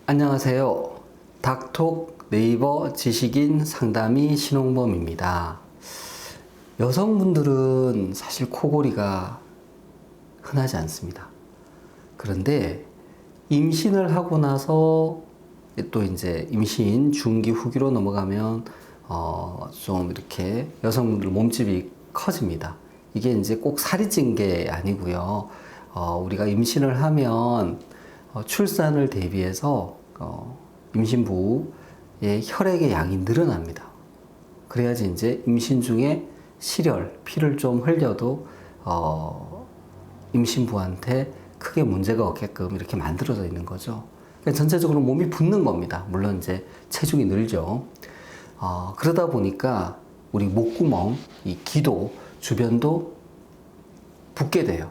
안녕하세요. 닥톡 네이버 지식인 상담의 신홍범입니다. 여성분들은 사실 코골이가 흔하지 않습니다. 그런데 임신을 하고 나서 또 이제 임신 중기 후기로 넘어가면 좀 이렇게 여성분들 몸집이 커집니다. 이게 이제 꼭 살이 찐 게 아니고요. 우리가 임신을 하면 출산을 대비해서 임신부의 혈액의 양이 늘어납니다. 그래야지 이제 임신 중에 실혈, 피를 좀 흘려도 임신부한테 크게 문제가 없게끔 이렇게 만들어져 있는 거죠. 그러니까 전체적으로 몸이 붓는 겁니다. 물론 이제 체중이 늘죠. 그러다 보니까 우리 목구멍, 이 기도 주변도 붓게 돼요.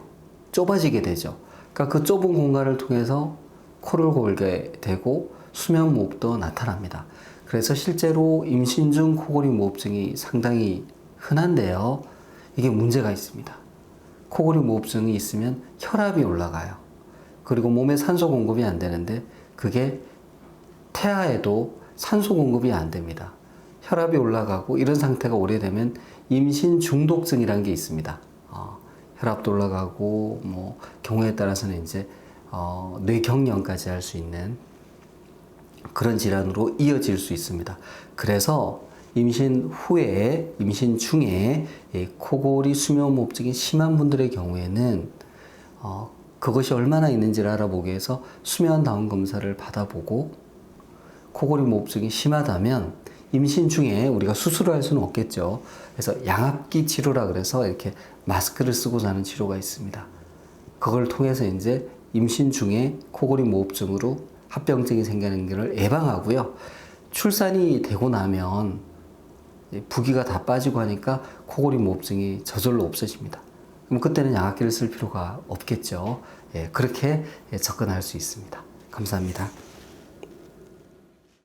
좁아지게 되죠. 그러니까 그 좁은 공간을 통해서 코를 골게 되고 수면무호흡도 나타납니다. 그래서 실제로 임신 중 코골이 무호흡증이 상당히 흔한데요. 이게 문제가 있습니다. 코골이 무호흡증이 있으면 혈압이 올라가요. 그리고 몸에 산소 공급이 안 되는데 그게 태아에도 산소 공급이 안 됩니다. 혈압이 올라가고 이런 상태가 오래되면 임신 중독증이라는 게 있습니다. 혈압도 올라가고 뭐 경우에 따라서는 이제 뇌경련까지 할 수 있는 그런 질환으로 이어질 수 있습니다. 그래서 임신 후에, 임신 중에 코골이 수면무호흡증이 심한 분들의 경우에는 그것이 얼마나 있는지를 알아보기 위해서 수면다운 검사를 받아보고 코골이 무호흡증이 심하다면 임신 중에 우리가 수술을 할 수는 없겠죠. 그래서 양압기 치료라 그래서 이렇게 마스크를 쓰고 자는 치료가 있습니다. 그걸 통해서 이제 임신 중에 코골이 무호흡증으로 합병증이 생기는 것을 예방하고요. 출산이 되고 나면 부기가 다 빠지고 하니까 코골이 무호흡증이 저절로 없어집니다. 그럼 그때는 양압기를 쓸 필요가 없겠죠. 그렇게 접근할 수 있습니다. 감사합니다.